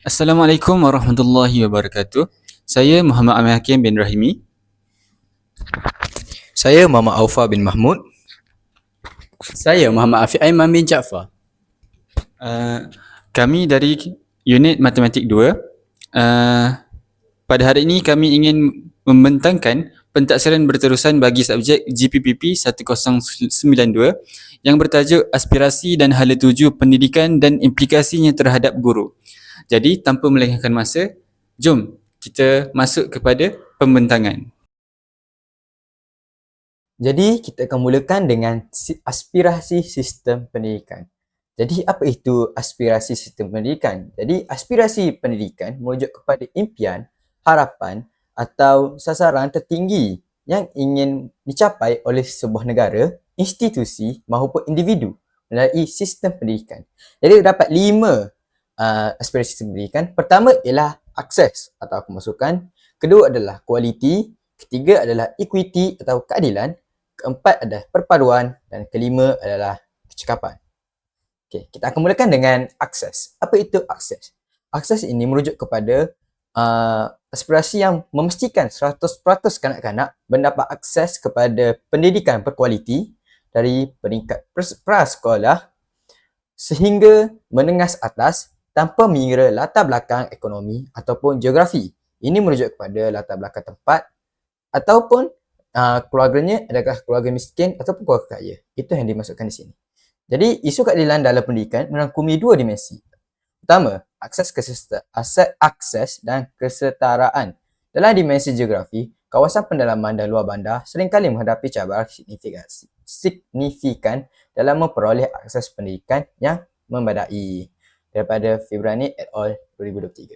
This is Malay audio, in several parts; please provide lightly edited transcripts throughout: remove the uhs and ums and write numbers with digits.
Assalamualaikum warahmatullahi wabarakatuh. Saya Muhammad Amir Hakim bin Rahimi. Saya Muhammad Aufa bin Mahmud. Saya Muhammad Afiq Aiman bin Jaafar. Kami dari unit Matematik 2. Pada hari ini kami ingin membentangkan pentaksiran berterusan bagi subjek GPPP 1092 yang bertajuk Aspirasi dan Hala Tuju Pendidikan dan Implikasinya Terhadap Guru. Jadi tanpa melengahkan masa, jom kita masuk kepada pembentangan. Jadi kita akan mulakan dengan aspirasi sistem pendidikan. Jadi apa itu aspirasi sistem pendidikan? Jadi aspirasi pendidikan merujuk kepada impian, harapan atau sasaran tertinggi yang ingin dicapai oleh sebuah negara, institusi maupun individu melalui sistem pendidikan. Jadi terdapat 5 aspirasi sistem pendidikan. Pertama ialah akses atau kemasukan, kedua adalah kualiti, ketiga adalah equity atau keadilan, keempat adalah perpaduan dan kelima adalah kecekapan. Okey, kita akan mulakan dengan akses. Apa itu akses? Akses ini merujuk kepada aspirasi yang memastikan 100% kanak-kanak mendapat akses kepada pendidikan berkualiti dari peringkat prasekolah sehingga menengah atas tanpa mengira latar belakang ekonomi ataupun geografi. Ini merujuk kepada latar belakang tempat ataupun keluarganya adalah keluarga miskin ataupun keluarga kaya. Itu yang dimasukkan di sini. Jadi, isu keadilan dalam pendidikan merangkumi 2 dimensi. Pertama, akses dan kesetaraan. Dalam dimensi geografi, kawasan pendalaman dan luar bandar seringkali menghadapi cabaran signifikan dalam memperoleh akses pendidikan yang memadai. Daripada Fibrani et al. 2023.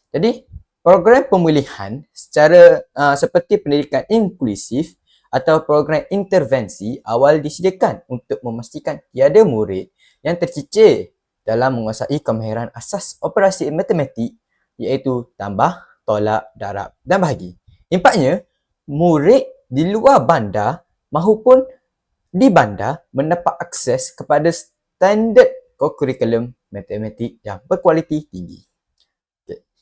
Jadi, program pemulihan secara seperti pendidikan inklusif atau program intervensi awal disediakan untuk memastikan tiada murid yang tercicir dalam menguasai kemahiran asas operasi matematik iaitu tambah, tolak, darab dan bahagi. Impaknya, murid di luar bandar maupun di bandar mendapat akses kepada standard kurikulum matematik yang berkualiti tinggi.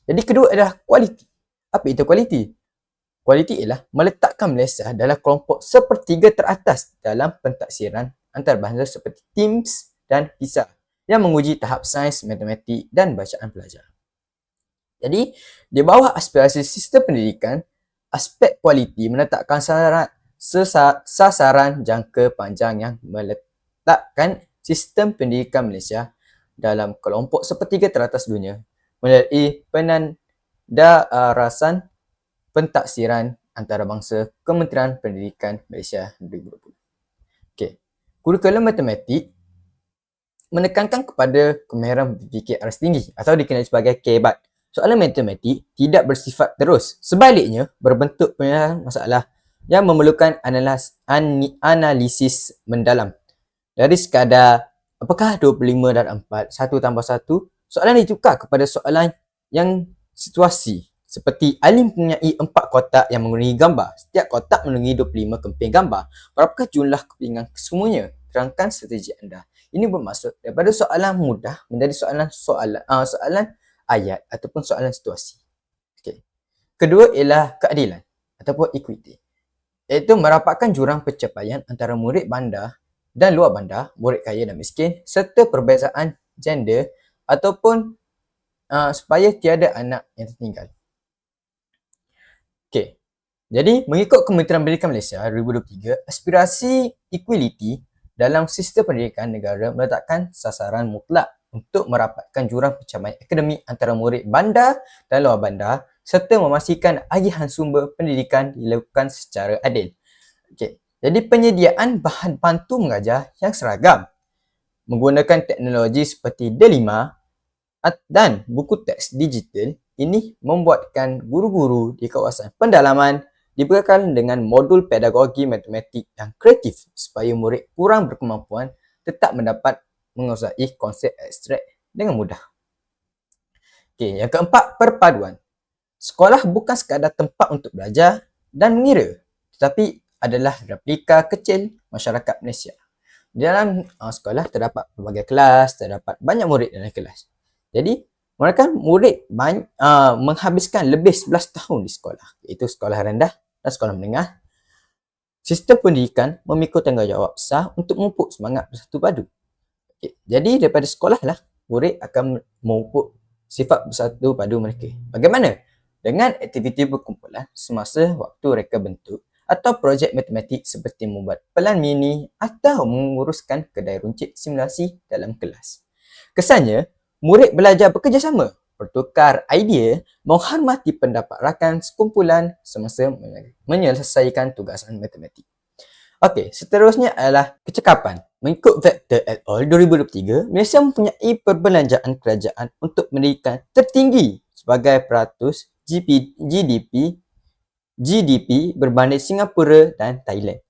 Jadi kedua adalah kualiti. Apa itu kualiti? Kualiti ialah meletakkan Malaysia dalam kelompok sepertiga teratas dalam pentaksiran antarabangsa seperti TIMSS dan PISA yang menguji tahap sains, matematik dan bacaan pelajar. Jadi, di bawah aspirasi sistem pendidikan, aspek kualiti meletakkan sasaran jangka panjang yang meletakkan sistem pendidikan Malaysia dalam kelompok sepertiga teratas dunia melalui penandarasan pentaksiran antarabangsa Kementerian Pendidikan Malaysia 2020. Okey. Kurikulum matematik menekankan kepada kemahiran berfikir aras tinggi atau dikenali sebagai KEBAT. Soalan matematik tidak bersifat terus. Sebaliknya, berbentuk penyelesaian masalah yang memerlukan analisis mendalam. Dari sekadar apakah 25 dan 4, 1 tambah 1, soalan ditukar kepada soalan yang situasi. Seperti Alim mempunyai 4 kotak yang mengelilingi gambar. Setiap kotak mengelilingi 25 keping gambar. Berapakah jumlah kepingan kesemuanya? Terangkan strategi anda. Ini bermaksud daripada soalan mudah menjadi soalan ayat ataupun soalan situasi. Okay. Kedua ialah keadilan ataupun equity. Iaitu merapatkan jurang pencapaian antara murid bandar dan luar bandar, murid kaya dan miskin, serta perbezaan gender ataupun supaya tiada anak yang tertinggal. Okey. Jadi, mengikut Kementerian Pendidikan Malaysia 2023, aspirasi equality dalam sistem pendidikan negara meletakkan sasaran mutlak untuk merapatkan jurang pencapaian akademik antara murid bandar dan luar bandar serta memastikan agihan sumber pendidikan dilakukan secara adil. Okey. Jadi penyediaan bahan pantu mengajar yang seragam menggunakan teknologi seperti D5 dan buku teks digital ini membuatkan guru-guru di kawasan pendalaman dibekal dengan modul pedagogi matematik yang kreatif supaya murid kurang berkemampuan tetap mendapat menguasai konsep abstrak dengan mudah. Okey, yang keempat, perpaduan. Sekolah bukan sekadar tempat untuk belajar dan mengira, tetapi adalah replika kecil masyarakat Malaysia. Di dalam sekolah terdapat berbagai kelas, terdapat banyak murid dalam kelas. Jadi, Mereka murid menghabiskan lebih 11 tahun di sekolah, iaitu sekolah rendah dan sekolah menengah. Sistem pendidikan memikul tanggungjawab besar untuk memupuk semangat bersatu padu. Jadi daripada sekolah lah, murid akan memupuk sifat bersatu padu mereka. Bagaimana? Dengan aktiviti berkumpulan semasa waktu reka bentuk atau projek matematik seperti membuat pelan mini atau menguruskan kedai runcit simulasi dalam kelas. Kesannya, murid belajar bekerjasama, bertukar idea, menghormati pendapat rakan sekumpulan semasa menyelesaikan tugasan matematik. Okey, seterusnya adalah kecekapan. Mengikut Vector et al. 2023, Malaysia mempunyai perbelanjaan kerajaan untuk pendidikan tertinggi sebagai peratus GDP berbanding Singapura dan Thailand.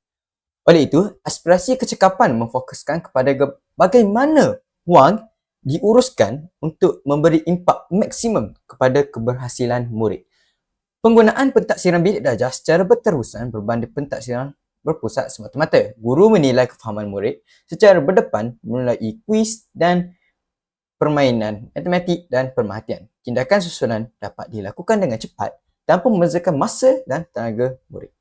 Oleh itu, aspirasi kecekapan memfokuskan kepada bagaimana wang diuruskan untuk memberi impak maksimum kepada keberhasilan murid. Penggunaan pentaksiran bilik darjah secara berterusan berbanding pentaksiran berpusat semata-mata. Guru menilai kefahaman murid secara berdepan melalui kuis dan permainan matematik dan pemerhatian. Tindakan susulan dapat dilakukan dengan cepat tanpa membazirkan masa dan tenaga murid.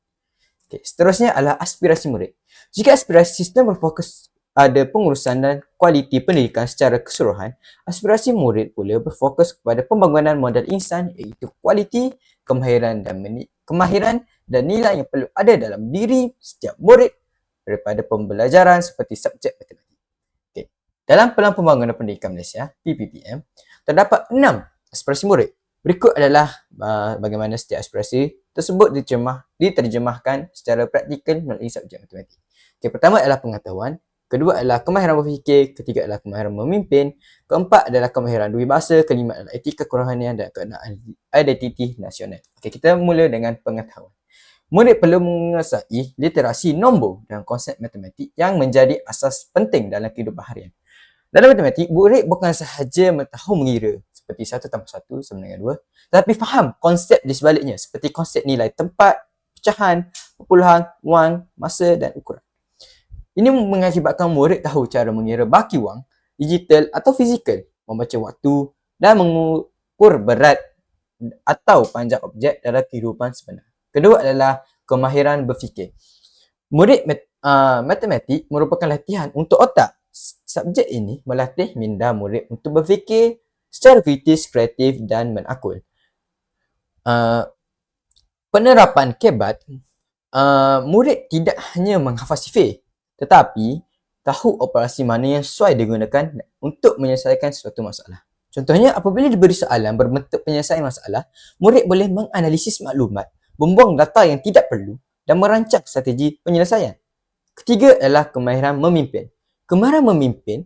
Okay, seterusnya adalah aspirasi murid. Jika aspirasi sistem berfokus pada pengurusan dan kualiti pendidikan secara keseluruhan, aspirasi murid pula berfokus kepada pembangunan modal insan iaitu kualiti, kemahiran dan nilai yang perlu ada dalam diri setiap murid daripada pembelajaran seperti subjek matematik. Okay. Dalam Pelan Pembangunan Pendidikan Malaysia, PPPM, terdapat 6 aspirasi murid. Berikut adalah bagaimana setiap aspirasi tersebut diterjemahkan secara praktikal melalui subjek matematik. Okay, pertama adalah pengetahuan, kedua adalah kemahiran berfikir, ketiga adalah kemahiran memimpin, keempat adalah kemahiran dua bahasa, kelima adalah etika kerohanian dan keenam identiti nasional. Okay, kita mula dengan pengetahuan. Murid perlu menguasai literasi nombor dan konsep matematik yang menjadi asas penting dalam kehidupan harian. Dalam matematik, murid bukan sahaja tahu mengira seperti 1 tambah 1 sama dengan 2, tetapi faham konsep di sebaliknya seperti konsep nilai tempat, pecahan, perpuluhan, wang, masa dan ukuran. Ini mengakibatkan murid tahu cara mengira baki wang, digital atau fizikal, membaca waktu dan mengukur berat atau panjang objek dalam kehidupan sebenar. Kedua adalah kemahiran berfikir. Murid matematik merupakan latihan untuk otak. Subjek ini melatih minda murid untuk berfikir secara kritis, kreatif dan menakul. Penerapan kebat, murid tidak hanya menghafal sifir, tetapi tahu operasi mana yang sesuai digunakan untuk menyelesaikan suatu masalah. Contohnya, apabila diberi soalan berbentuk penyelesaian masalah, murid boleh menganalisis maklumat, membuang data yang tidak perlu dan merancang strategi penyelesaian. Ketiga adalah kemahiran memimpin. Kemahiran memimpin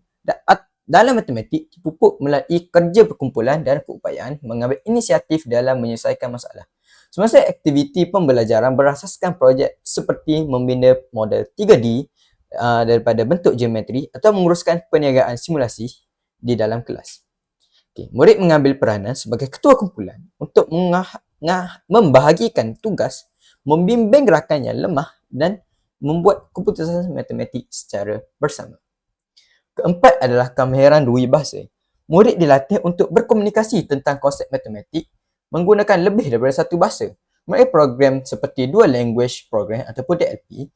dalam matematik dipupuk melalui kerja perkumpulan dan keupayaan mengambil inisiatif dalam menyelesaikan masalah. Semasa aktiviti pembelajaran berasaskan projek seperti membina model 3D daripada bentuk geometri atau menguruskan perniagaan simulasi di dalam kelas. Okay. Murid mengambil peranan sebagai ketua kumpulan untuk membahagikan tugas, membimbing rakan yang lemah dan membuat keputusan matematik secara bersama. Keempat adalah kemahiran dua bahasa. Murid dilatih untuk berkomunikasi tentang konsep matematik menggunakan lebih daripada satu bahasa. Melalui program seperti Dual Language Program ataupun DLP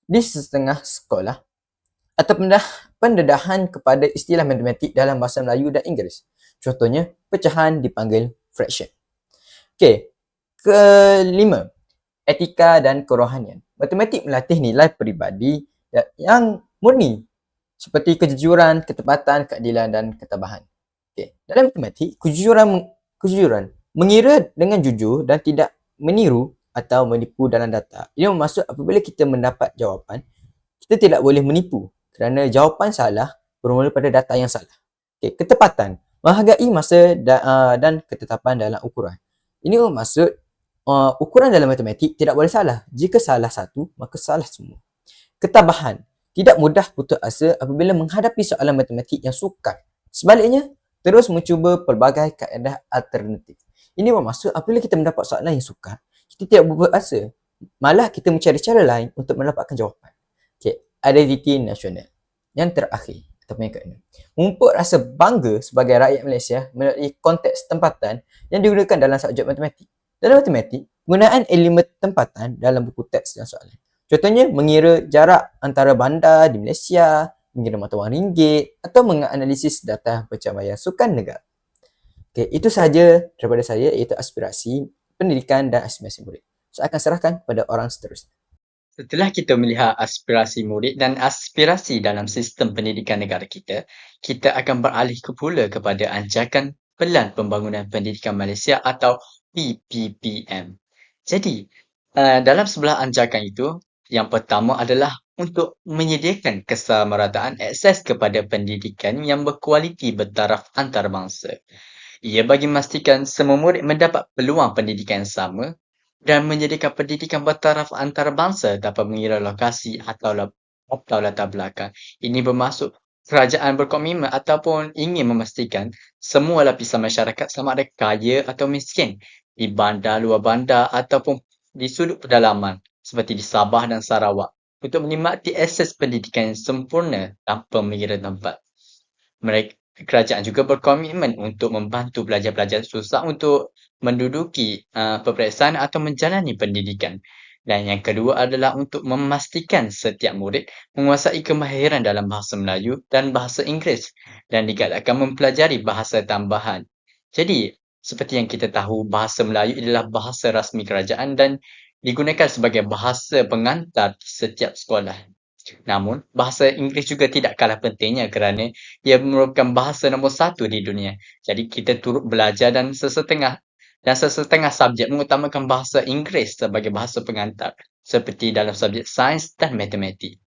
di setengah sekolah atau pendedahan kepada istilah matematik dalam bahasa Melayu dan Inggeris. Contohnya, pecahan dipanggil fraction. Okey, kelima, etika dan kerohanian. Matematik melatih nilai peribadi yang murni seperti kejujuran, ketepatan, keadilan dan ketabahan. Okay. Dalam matematik, kejujuran mengira dengan jujur dan tidak meniru atau menipu dalam data. Ini bermaksud apabila kita mendapat jawapan, kita tidak boleh menipu kerana jawapan salah bermula pada data yang salah. Okay. Ketepatan, menghargai masa dan ketetapan dalam ukuran. Ini bermaksud ukuran dalam matematik tidak boleh salah. Jika salah satu, maka salah semua. Ketabahan, tidak mudah putus asa apabila menghadapi soalan matematik yang sukar. Sebaliknya, terus mencuba pelbagai kaedah alternatif. Ini bermaksud apabila kita mendapat soalan yang sukar, kita tidak berputus asa. Malah kita mencari cara lain untuk mendapatkan jawapan. Okay, identiti nasional. Yang terakhir Ataupun yang keenam, memupuk rasa bangga sebagai rakyat Malaysia melalui konteks tempatan yang digunakan dalam subjek matematik. Dalam matematik, penggunaan elemen tempatan dalam buku teks dan soalan. Contohnya, mengira jarak antara bandar di Malaysia, mengira mata wang ringgit atau menganalisis data pencapaian sukan negara. Okey, itu sahaja daripada saya, iaitu aspirasi pendidikan dan aspirasi murid. Saya akan serahkan kepada orang seterusnya. Setelah kita melihat aspirasi murid dan aspirasi dalam sistem pendidikan negara kita, kita akan beralih pula kepada anjakan Pelan Pembangunan Pendidikan Malaysia atau PPPM. Jadi, dalam sebelah anjakan itu, yang pertama adalah untuk menyediakan kesamarataan akses kepada pendidikan yang berkualiti bertaraf antarabangsa. Ia bagi memastikan semua murid mendapat peluang pendidikan yang sama dan menjadikan pendidikan bertaraf antarabangsa dapat mengira lokasi atau latar belakang. Ini bermaksud kerajaan berkomitmen ataupun ingin memastikan semua lapisan masyarakat sama ada kaya atau miskin di bandar, luar bandar ataupun di sudut pedalaman seperti di Sabah dan Sarawak untuk menikmati akses pendidikan yang sempurna tanpa mengira tempat. Kerajaan juga berkomitmen untuk membantu pelajar-pelajar susah untuk menduduki peperiksaan atau menjalani pendidikan. Dan yang kedua adalah untuk memastikan setiap murid menguasai kemahiran dalam bahasa Melayu dan bahasa Inggeris dan digalakkan mempelajari bahasa tambahan. Jadi, seperti yang kita tahu, bahasa Melayu adalah bahasa rasmi kerajaan dan digunakan sebagai bahasa pengantar di setiap sekolah. Namun, bahasa Inggeris juga tidak kalah pentingnya kerana ia merupakan bahasa nombor 1 di dunia. Jadi, kita turut belajar dan sesetengah subjek mengutamakan bahasa Inggeris sebagai bahasa pengantar, seperti dalam subjek sains dan matematik.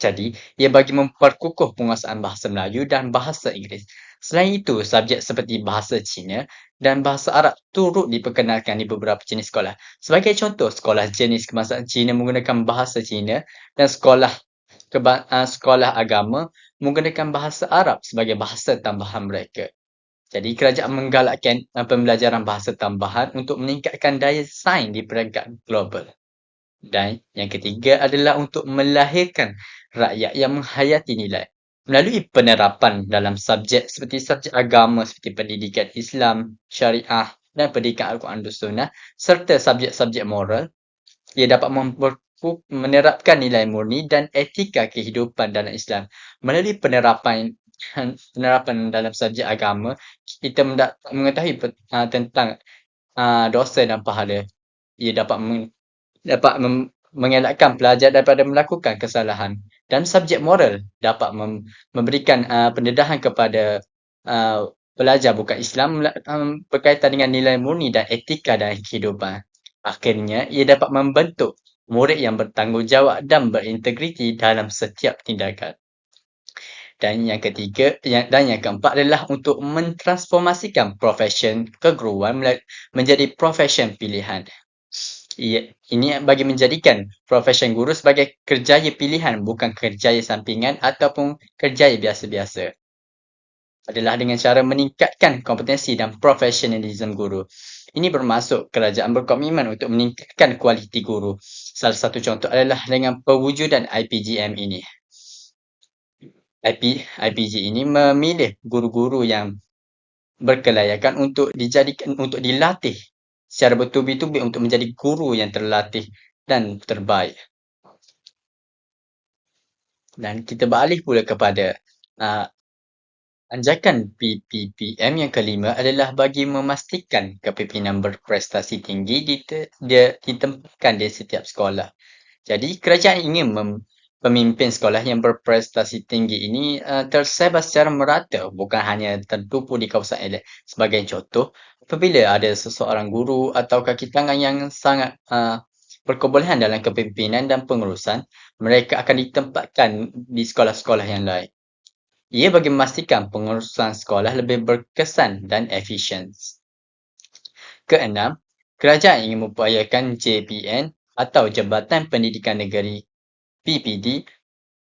Jadi, ia bagi memperkukuh penguasaan bahasa Melayu dan bahasa Inggeris. Selain itu, subjek seperti bahasa Cina dan bahasa Arab turut diperkenalkan di beberapa jenis sekolah. Sebagai contoh, sekolah jenis kebangsaan Cina menggunakan bahasa Cina dan sekolah agama menggunakan bahasa Arab sebagai bahasa tambahan mereka. Jadi, kerajaan menggalakkan pembelajaran bahasa tambahan untuk meningkatkan daya saing di peringkat global. Dan yang ketiga adalah untuk melahirkan rakyat yang menghayati nilai. Melalui penerapan dalam subjek seperti subjek agama seperti pendidikan Islam, syariah dan pendidikan Al-Quran dan Sunnah serta subjek-subjek moral, ia dapat menerapkan nilai murni dan etika kehidupan dalam Islam. Melalui penerapan dalam subjek agama, kita mengetahui tentang dosa dan pahala. Ia dapat mengelakkan pelajar daripada melakukan kesalahan. Dan subjek moral dapat memberikan pendedahan kepada pelajar bukan Islam berkaitan dengan nilai murni dan etika dalam kehidupan. Akhirnya, ia dapat membentuk murid yang bertanggungjawab dan berintegriti dalam setiap tindakan. Dan yang ketiga dan yang keempat adalah untuk mentransformasikan profesion keguruan menjadi profesion pilihan. Ini bagi menjadikan profesion guru sebagai kerjaya pilihan, bukan kerjaya sampingan ataupun kerjaya biasa-biasa. Adalah dengan cara meningkatkan kompetensi dan profesionalisme guru. Ini bermaksud kerajaan berkomitmen untuk meningkatkan kualiti guru. Salah satu contoh adalah dengan pewujudan IPGM ini. IPG ini memilih guru-guru yang berkelayakan untuk dilatih secara bertubi-tubi untuk menjadi guru yang terlatih dan terbaik. Dan kita beralih pula kepada anjakan PPPM yang kelima adalah bagi memastikan kepimpinan berprestasi tinggi ditempatkan di setiap sekolah. Jadi kerajaan ingin pemimpin sekolah yang berprestasi tinggi ini tersebar secara merata, bukan hanya tertumpu di kawasan elok. Sebagai contoh, apabila ada seseorang guru atau kaki tangan yang sangat berkebolehan dalam kepimpinan dan pengurusan, mereka akan ditempatkan di sekolah-sekolah yang lain. Ia bagi memastikan pengurusan sekolah lebih berkesan dan efisien. Keenam, kerajaan ingin mengupayakan JPN atau Jabatan Pendidikan Negeri PPD,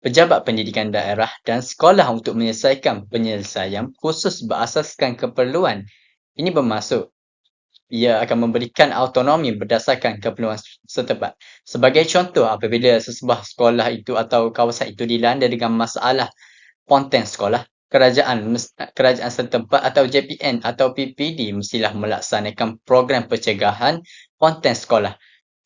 pejabat pendidikan daerah dan sekolah untuk menyelesaikan penyelesaian khusus berasaskan keperluan. Ini bermaksud ia akan memberikan autonomi berdasarkan keperluan setempat. Sebagai contoh, apabila sesebuah sekolah itu atau kawasan itu dilanda dengan masalah ponteng sekolah, kerajaan setempat atau JPN atau PPD mestilah melaksanakan program pencegahan ponteng sekolah.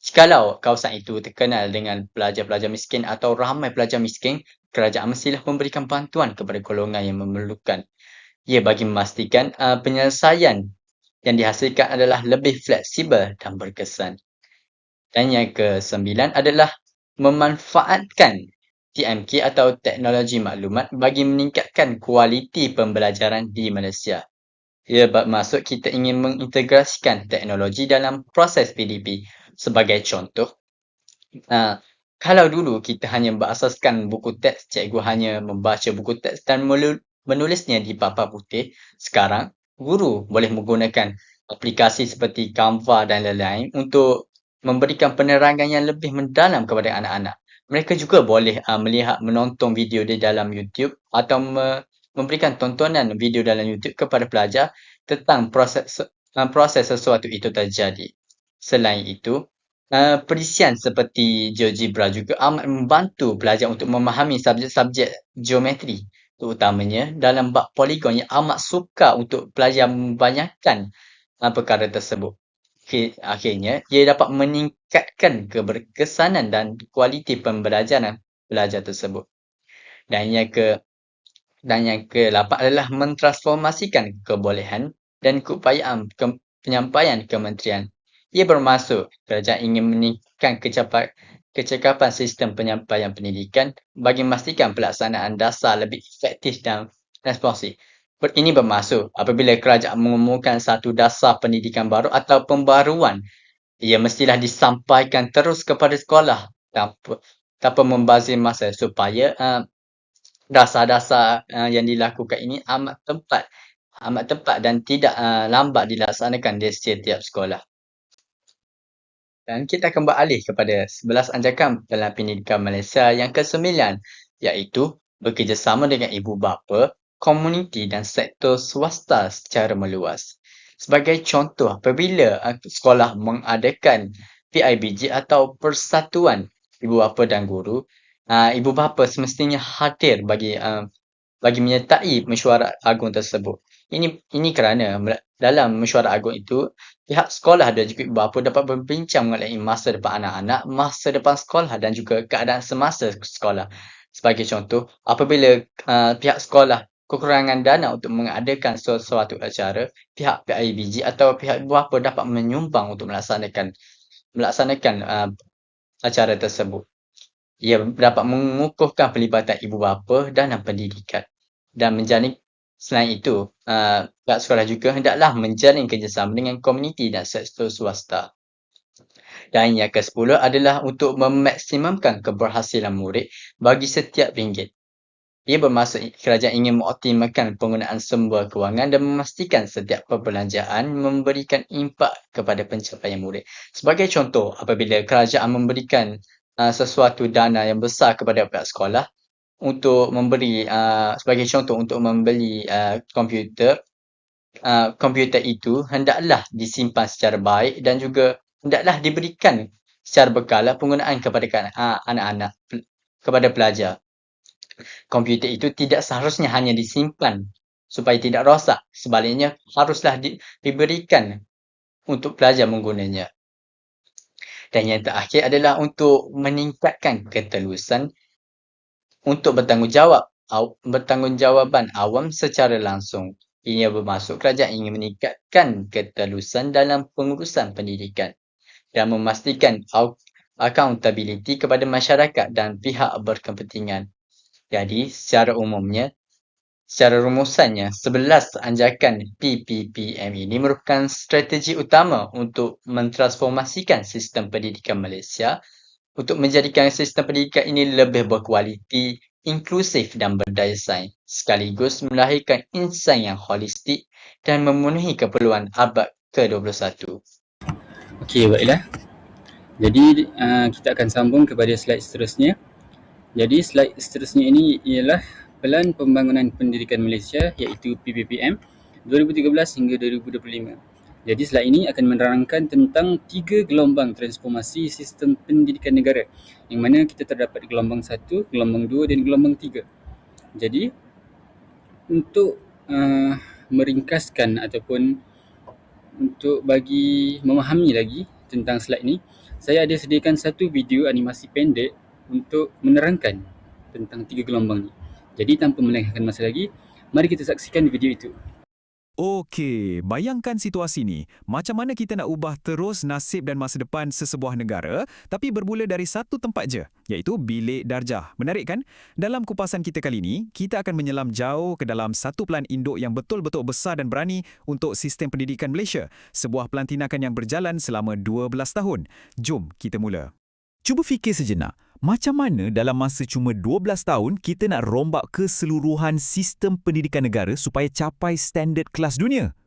Jikalau kawasan itu terkenal dengan pelajar-pelajar miskin atau ramai pelajar miskin, kerajaan mestilah memberikan bantuan kepada golongan yang memerlukan. Ia bagi memastikan penyelesaian yang dihasilkan adalah lebih fleksibel dan berkesan. Dan yang ke-9 adalah memanfaatkan TMK atau teknologi maklumat bagi meningkatkan kualiti pembelajaran di Malaysia. Ia bermaksud kita ingin mengintegrasikan teknologi dalam proses PDP. Sebagai contoh, kalau dulu kita hanya berasaskan buku teks, cikgu hanya membaca buku teks dan menulisnya di papan putih, sekarang guru boleh menggunakan aplikasi seperti Canva dan lain-lain untuk memberikan penerangan yang lebih mendalam kepada anak-anak. Mereka juga boleh menonton video di dalam YouTube atau memberikan tontonan video dalam YouTube kepada pelajar tentang proses sesuatu itu terjadi. Selain itu, perisian seperti GeoGebra juga amat membantu pelajar untuk memahami subjek-subjek geometri, terutamanya dalam bab poligon yang amat sukar untuk pelajar membayangkan perkara tersebut. Akhirnya, ia dapat meningkatkan keberkesanan dan kualiti pembelajaran pelajar tersebut. Dan yang ke-8 adalah mentransformasikan kebolehan dan keupayaan penyampaian kementerian. Ia bermaksud kerajaan ingin meningkatkan kecekapan sistem penyampaian pendidikan bagi memastikan pelaksanaan dasar lebih efektif dan responsif. Ini bermaksud apabila kerajaan mengumumkan satu dasar pendidikan baru atau pembaruan, ia mestilah disampaikan terus kepada sekolah tanpa membazir masa supaya dasar-dasar yang dilakukan ini amat tepat dan tidak lambat dilaksanakan di setiap sekolah. Dan kita akan beralih kepada 11 anjakan dalam pendidikan Malaysia yang ke-9, iaitu bekerjasama dengan ibu bapa, komuniti dan sektor swasta secara meluas. Sebagai contoh, apabila sekolah mengadakan PIBG atau Persatuan Ibu Bapa dan Guru, ibu bapa semestinya hadir bagi menyertai mesyuarat agung tersebut. Ini kerana dalam mesyuarat agung itu, pihak sekolah dan juga ibu bapa dapat berbincang mengenai masa depan anak-anak, masa depan sekolah dan juga keadaan semasa sekolah. Sebagai contoh, apabila pihak sekolah kekurangan dana untuk mengadakan sesuatu acara, pihak PIBG atau pihak ibu bapa dapat menyumbang untuk melaksanakan acara tersebut. Ia dapat mengukuhkan pelibatan ibu bapa dalam pendidikan. Dan selain itu, pihak sekolah juga hendaklah menjalin kerjasama dengan komuniti dan sektor swasta. Dan yang ke-10 adalah untuk memaksimumkan keberhasilan murid bagi setiap ringgit. Ia bermaksud kerajaan ingin mengoptimalkan penggunaan sumber kewangan dan memastikan setiap perbelanjaan memberikan impak kepada pencapaian murid. Sebagai contoh, apabila kerajaan memberikan sesuatu dana yang besar kepada pihak sekolah untuk memberi, sebagai contoh untuk membeli komputer, komputer itu hendaklah disimpan secara baik dan juga hendaklah diberikan secara berkala penggunaan kepada anak-anak, kepada pelajar. Komputer itu tidak seharusnya hanya disimpan supaya tidak rosak. Sebaliknya, haruslah diberikan untuk pelajar menggunanya. Dan yang terakhir adalah untuk meningkatkan ketelusan untuk bertanggungjawab awam secara langsung. Ia bermaksud kerajaan ingin meningkatkan ketelusan dalam pengurusan pendidikan dan memastikan accountability kepada masyarakat dan pihak berkepentingan. Jadi, secara rumusannya, 11 anjakan PPPM ini merupakan strategi utama untuk mentransformasikan sistem pendidikan Malaysia untuk menjadikan sistem pendidikan ini lebih berkualiti, inklusif dan berdaya saing, sekaligus melahirkan insan yang holistik dan memenuhi keperluan abad ke-21. Okey, baiklah. Jadi kita akan sambung kepada slide seterusnya. Jadi slide seterusnya ini ialah Pelan Pembangunan Pendidikan Malaysia iaitu PPPM 2013 hingga 2025. Jadi slide ini akan menerangkan tentang 3 gelombang transformasi sistem pendidikan negara yang mana kita terdapat gelombang 1, gelombang 2 dan gelombang 3. Jadi untuk meringkaskan ataupun untuk bagi memahami lagi tentang slide ni, saya ada sediakan satu video animasi pendek untuk menerangkan tentang 3 gelombang ni. Jadi tanpa melengahkan masa lagi, mari kita saksikan video itu. Okey, bayangkan situasi ni. Macam mana kita nak ubah terus nasib dan masa depan sesebuah negara, tapi bermula dari satu tempat je, iaitu bilik darjah. Menarik kan? Dalam kupasan kita kali ni, kita akan menyelam jauh ke dalam satu pelan induk yang betul-betul besar dan berani untuk sistem pendidikan Malaysia. Sebuah pelan tindakan yang berjalan selama 12 tahun. Jom kita mula. Cuba fikir sejenak, macam mana dalam masa cuma 12 tahun kita nak rombak keseluruhan sistem pendidikan negara supaya capai standard kelas dunia?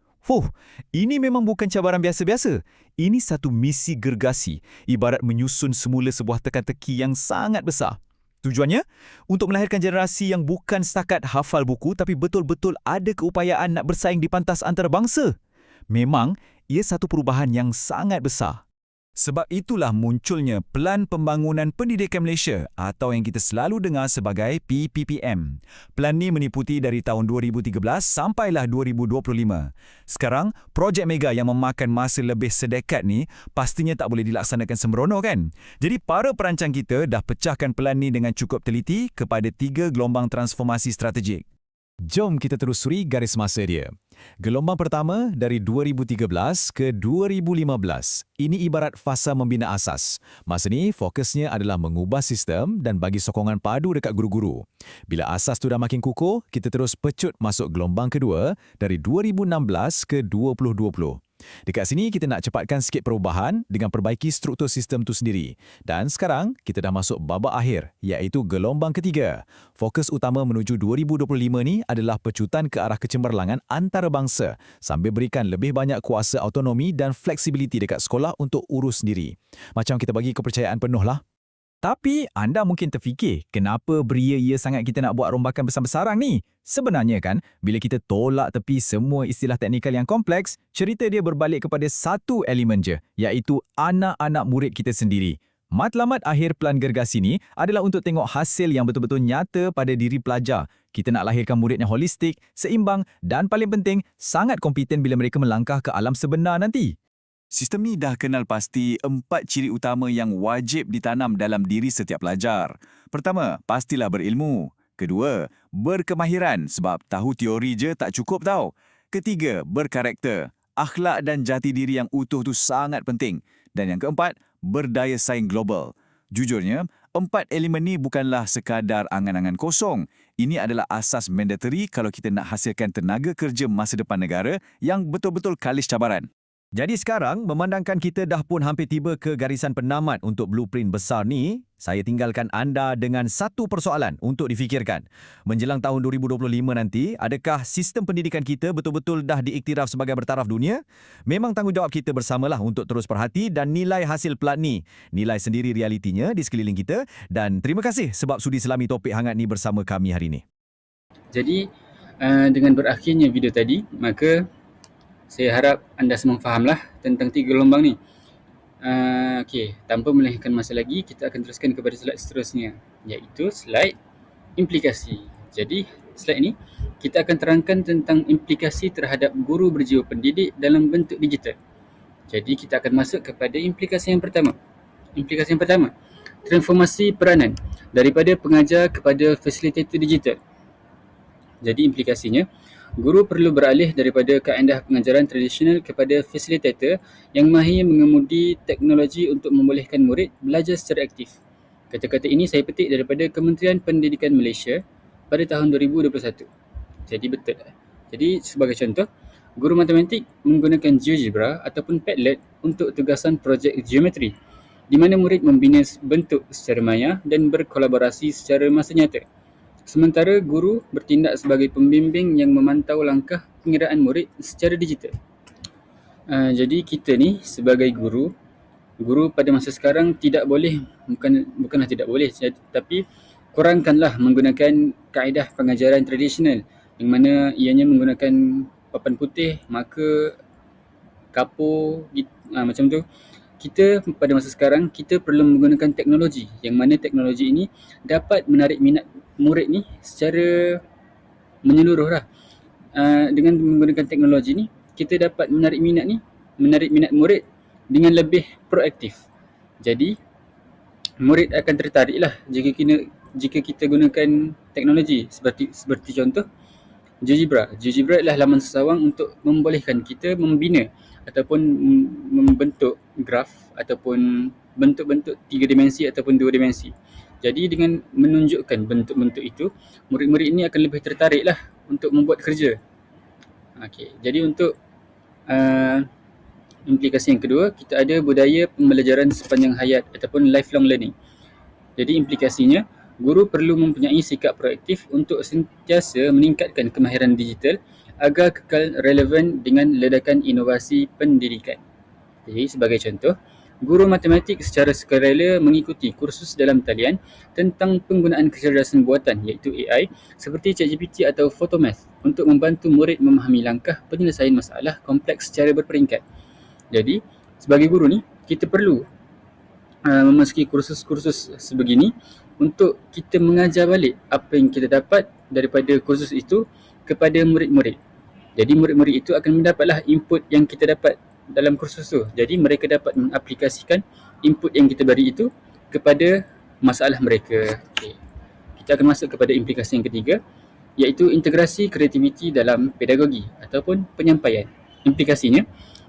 Ini memang bukan cabaran biasa-biasa. Ini satu misi gergasi, ibarat menyusun semula sebuah teka-teki yang sangat besar. Tujuannya? Untuk melahirkan generasi yang bukan setakat hafal buku tapi betul-betul ada keupayaan nak bersaing di pantas antarabangsa. Memang, ia satu perubahan yang sangat besar. Sebab itulah munculnya Pelan Pembangunan Pendidikan Malaysia atau yang kita selalu dengar sebagai PPPM. Pelan ni meniputi dari tahun 2013 sampailah 2025. Sekarang, projek mega yang memakan masa lebih sedekad ni pastinya tak boleh dilaksanakan sembrono kan? Jadi para perancang kita dah pecahkan pelan ni dengan cukup teliti kepada 3 gelombang transformasi strategik. Jom kita telusuri garis masa dia. Gelombang pertama dari 2013 ke 2015. Ini ibarat fasa membina asas. Masa ni fokusnya adalah mengubah sistem dan bagi sokongan padu dekat guru-guru. Bila asas tu dah makin kukuh, kita terus pecut masuk gelombang kedua dari 2016 ke 2020. Dekat sini kita nak cepatkan sikit perubahan dengan perbaiki struktur sistem tu sendiri. Dan sekarang kita dah masuk babak akhir iaitu gelombang ketiga. Fokus utama menuju 2025 ni adalah pecutan ke arah kecemerlangan antarabangsa sambil berikan lebih banyak kuasa autonomi dan fleksibiliti dekat sekolah untuk urus sendiri. Macam kita bagi kepercayaan penuh lah. Tapi anda mungkin terfikir, kenapa beria-ia sangat kita nak buat rombakan besar-besaran ni? Sebenarnya kan, bila kita tolak tepi semua istilah teknikal yang kompleks, cerita dia berbalik kepada satu elemen je, iaitu anak-anak murid kita sendiri. Matlamat akhir pelan gergasi ni adalah untuk tengok hasil yang betul-betul nyata pada diri pelajar. Kita nak lahirkan murid yang holistik, seimbang dan paling penting, sangat kompeten bila mereka melangkah ke alam sebenar nanti. Sistem ni dah kenal pasti 4 ciri utama yang wajib ditanam dalam diri setiap pelajar. Pertama, pastilah berilmu. Kedua, berkemahiran sebab tahu teori je tak cukup tau. Ketiga, berkarakter. Akhlak dan jati diri yang utuh tu sangat penting. Dan yang keempat, berdaya saing global. Jujurnya, 4 elemen ni bukanlah sekadar angan-angan kosong. Ini adalah asas mandatory kalau kita nak hasilkan tenaga kerja masa depan negara yang betul-betul kalis cabaran. Jadi sekarang, memandangkan kita dah pun hampir tiba ke garisan penamat untuk blueprint besar ni, saya tinggalkan anda dengan satu persoalan untuk difikirkan. Menjelang tahun 2025 nanti, adakah sistem pendidikan kita betul-betul dah diiktiraf sebagai bertaraf dunia? Memang tanggungjawab kita bersamalah untuk terus perhati dan nilai hasil pelan ni. Nilai sendiri realitinya di sekeliling kita dan terima kasih sebab sudi selami topik hangat ni bersama kami hari ini. Jadi dengan berakhirnya video tadi, maka saya harap anda semua fahamlah tentang 3 gelombang ni. Okey, tanpa melengahkan masa lagi, kita akan teruskan kepada slide seterusnya, iaitu slide implikasi. Jadi, slide ini kita akan terangkan tentang implikasi terhadap guru berjiwa pendidik dalam bentuk digital. Jadi, kita akan masuk kepada implikasi yang pertama. Implikasi yang pertama, transformasi peranan daripada pengajar kepada fasilitator digital. Jadi, implikasinya, guru perlu beralih daripada kaedah pengajaran tradisional kepada fasilitator yang mahir mengemudi teknologi untuk membolehkan murid belajar secara aktif. Kata-kata ini saya petik daripada Kementerian Pendidikan Malaysia pada tahun 2021. Jadi betul. Jadi sebagai contoh, guru matematik menggunakan GeoGebra ataupun Padlet untuk tugasan projek geometri di mana murid membina bentuk secara maya dan berkolaborasi secara masa nyata. Sementara guru bertindak sebagai pembimbing yang memantau langkah pengiraan murid secara digital. Jadi kita ni sebagai guru pada masa sekarang tidak boleh, bukanlah tidak boleh, tapi kurangkanlah menggunakan kaedah pengajaran tradisional yang mana ianya menggunakan papan putih, marker, kapur, macam tu. Kita pada masa sekarang, kita perlu menggunakan teknologi yang mana teknologi ini dapat menarik minat murid ni secara menyeluruh lah. Dengan menggunakan teknologi ni, kita dapat menarik minat murid dengan lebih proaktif. Jadi murid akan tertarik lah jika kita gunakan teknologi seperti contoh GeoGebra. GeoGebra adalah laman sesawang untuk membolehkan kita membina ataupun membentuk graf ataupun bentuk-bentuk 3 dimensi ataupun 2 dimensi. Jadi dengan menunjukkan bentuk-bentuk itu, murid-murid ini akan lebih tertarik lah untuk membuat kerja. Okey, jadi untuk implikasi yang kedua, kita ada budaya pembelajaran sepanjang hayat ataupun lifelong learning. Jadi implikasinya, guru perlu mempunyai sikap proaktif untuk sentiasa meningkatkan kemahiran digital agar kekal relevan dengan ledakan inovasi pendidikan. Jadi sebagai contoh, guru matematik secara sukarela mengikuti kursus dalam talian tentang penggunaan kecerdasan buatan iaitu AI seperti ChatGPT atau Photomath untuk membantu murid memahami langkah penyelesaian masalah kompleks secara berperingkat. Jadi sebagai guru ni, kita perlu memasuki kursus-kursus sebegini untuk kita mengajar balik apa yang kita dapat daripada kursus itu kepada murid-murid. Jadi murid-murid itu akan mendapatlah input yang kita dapat dalam kursus tu. Jadi mereka dapat mengaplikasikan input yang kita beri itu kepada masalah mereka. Okay. Kita akan masuk kepada implikasi yang ketiga, iaitu integrasi kreativiti dalam pedagogi ataupun penyampaian. Implikasinya,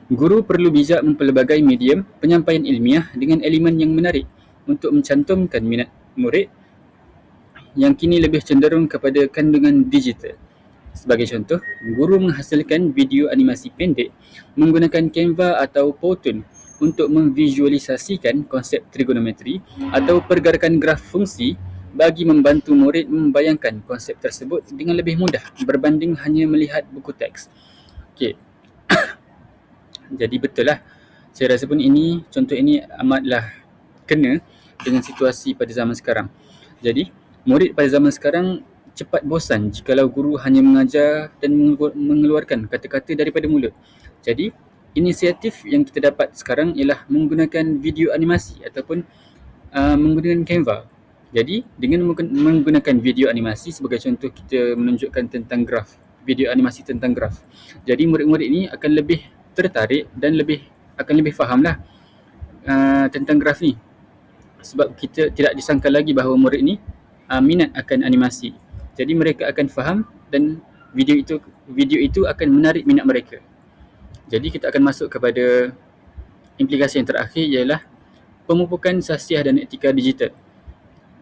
guru perlu bijak mempelbagai medium penyampaian ilmiah dengan elemen yang menarik untuk mencantumkan minat murid yang kini lebih cenderung kepada kandungan digital. Sebagai contoh, guru menghasilkan video animasi pendek menggunakan Canva atau Powtoon untuk memvisualisasikan konsep trigonometri atau pergerakan graf fungsi bagi membantu murid membayangkan konsep tersebut dengan lebih mudah berbanding hanya melihat buku teks. Okey. Jadi betul lah. Saya rasa pun contoh ini amatlah kena dengan situasi pada zaman sekarang. Jadi, murid pada zaman sekarang cepat bosan jikalau guru hanya mengajar dan mengeluarkan kata-kata daripada mulut. Jadi, inisiatif yang kita dapat sekarang ialah menggunakan video animasi ataupun menggunakan Canva. Jadi, dengan menggunakan video animasi, sebagai contoh kita menunjukkan tentang graf, video animasi tentang graf. Jadi, murid-murid ini akan lebih tertarik dan akan lebih fahamlah tentang graf ni. Sebab kita tidak disangka lagi bahawa murid ni minat akan animasi. Jadi mereka akan faham dan video itu akan menarik minat mereka. Jadi kita akan masuk kepada implikasi yang terakhir, ialah pemupukan sasiah dan etika digital.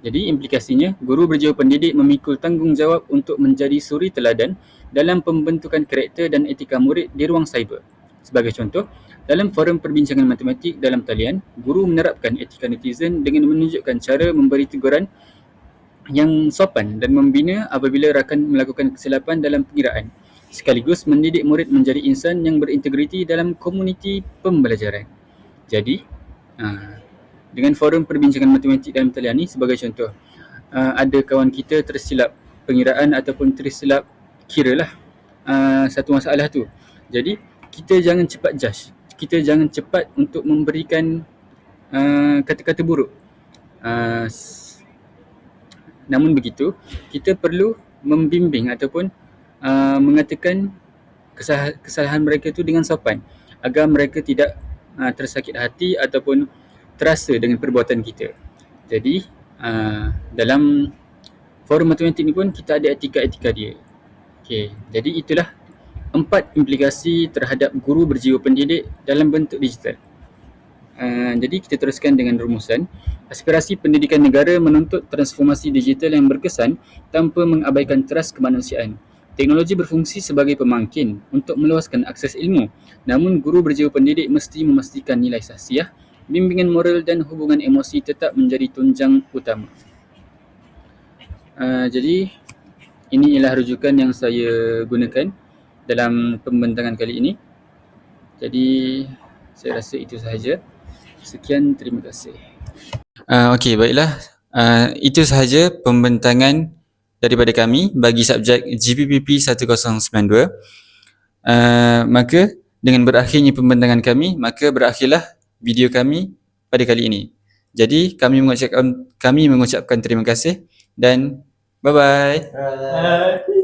Jadi implikasinya, guru berjiwa pendidik memikul tanggungjawab untuk menjadi suri teladan dalam pembentukan karakter dan etika murid di ruang cyber. Sebagai contoh, dalam forum perbincangan matematik dalam talian, guru menerapkan etika netizen dengan menunjukkan cara memberi teguran yang sopan dan membina apabila rakan melakukan kesilapan dalam pengiraan, sekaligus mendidik murid menjadi insan yang berintegriti dalam komuniti pembelajaran. Jadi, dengan forum perbincangan matematik dalam talian ni, sebagai contoh, ada kawan kita tersilap pengiraan ataupun tersilap kiralah satu masalah tu. Jadi, kita jangan cepat judge. Kita jangan cepat untuk memberikan kata-kata buruk. Namun begitu, kita perlu membimbing ataupun mengatakan kesalahan mereka tu dengan sopan agar mereka tidak tersakit hati ataupun terasa dengan perbuatan kita. Jadi, dalam forum matematik ni pun kita ada etika-etika dia. Okey, jadi itulah 4 implikasi terhadap guru berjiwa pendidik dalam bentuk digital. Jadi kita teruskan dengan rumusan. Aspirasi pendidikan negara menuntut transformasi digital yang berkesan tanpa mengabaikan teras kemanusiaan. Teknologi berfungsi sebagai pemangkin untuk meluaskan akses ilmu. Namun guru berjiwa pendidik mesti memastikan nilai sahsiah, bimbingan moral dan hubungan emosi tetap menjadi tunjang utama. Jadi ini ialah rujukan yang saya gunakan dalam pembentangan kali ini. Jadi saya rasa itu sahaja. Sekian, terima kasih. Okey, baiklah. Itu sahaja pembentangan daripada kami bagi subjek GPPP 1092. Maka dengan berakhirnya pembentangan kami, maka berakhirlah video kami pada kali ini. Jadi kami mengucapkan terima kasih dan bye-bye.